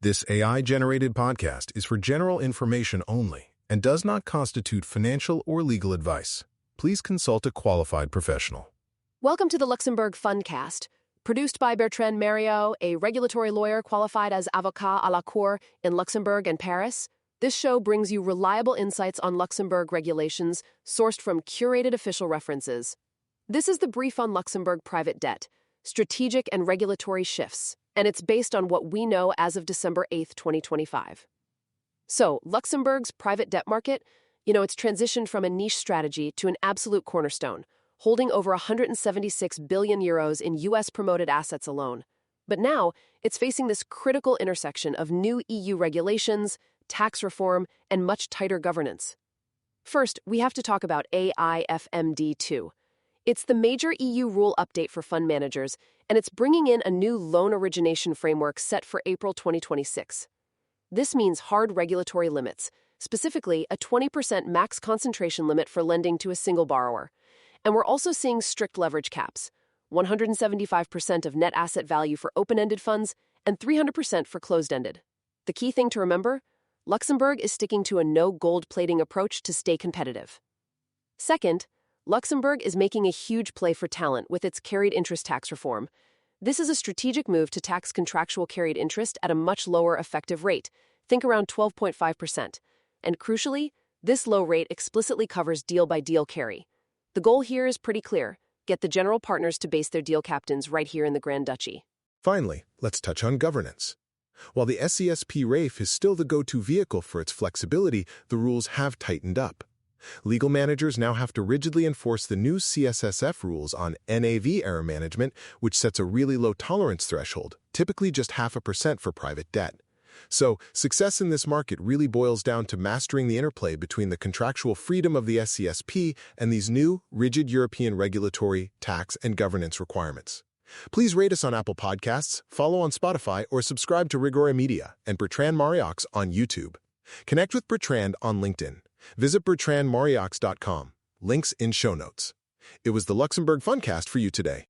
This AI-generated podcast is for general information only and does not constitute financial or legal advice. Please consult a qualified professional. Welcome to the Luxembourg Fundcast, produced by Bertrand Mariot, a regulatory lawyer qualified as avocat à la cour in Luxembourg and Paris. This show brings you reliable insights on Luxembourg regulations sourced from curated official references. This is the brief on Luxembourg private debt, strategic and regulatory shifts, and it's based on what we know as of December 8th, 2025. So, Luxembourg's private debt market, it's transitioned from a niche strategy to an absolute cornerstone, holding over 176 billion euros in US-promoted assets alone. But now, it's facing this critical intersection of new EU regulations, tax reform, and much tighter governance. First, we have to talk about AIFMD 2. It's the major EU rule update for fund managers, and it's bringing in a new loan origination framework set for April 2026. This means hard regulatory limits, specifically a 20% max concentration limit for lending to a single borrower. And we're also seeing strict leverage caps, 175% of net asset value for open-ended funds and 300% for closed-ended. The key thing to remember, Luxembourg is sticking to a no-gold-plating approach to stay competitive. Second, Luxembourg is making a huge play for talent with its carried interest tax reform. This is a strategic move to tax contractual carried interest at a much lower effective rate, think around 12.5%. And crucially, this low rate explicitly covers deal-by-deal carry. The goal here is pretty clear: get the general partners to base their deal captains right here in the Grand Duchy. Finally, let's touch on governance. While the CSSF RAIF is still the go-to vehicle for its flexibility, the rules have tightened up. Legal managers now have to rigidly enforce the new CSSF rules on NAV error management, which sets a really low tolerance threshold, typically just 0.5% for private debt. So, success in this market really boils down to mastering the interplay between the contractual freedom of the CSSF and these new, rigid European regulatory, tax, and governance requirements. Please rate us on Apple Podcasts, follow on Spotify, or subscribe to Rigore Media and Bertrand Mariot on YouTube. Connect with Bertrand on LinkedIn. Visit bertrandmariox.com. Links in show notes. It was the Luxembourg Fundcast for you today.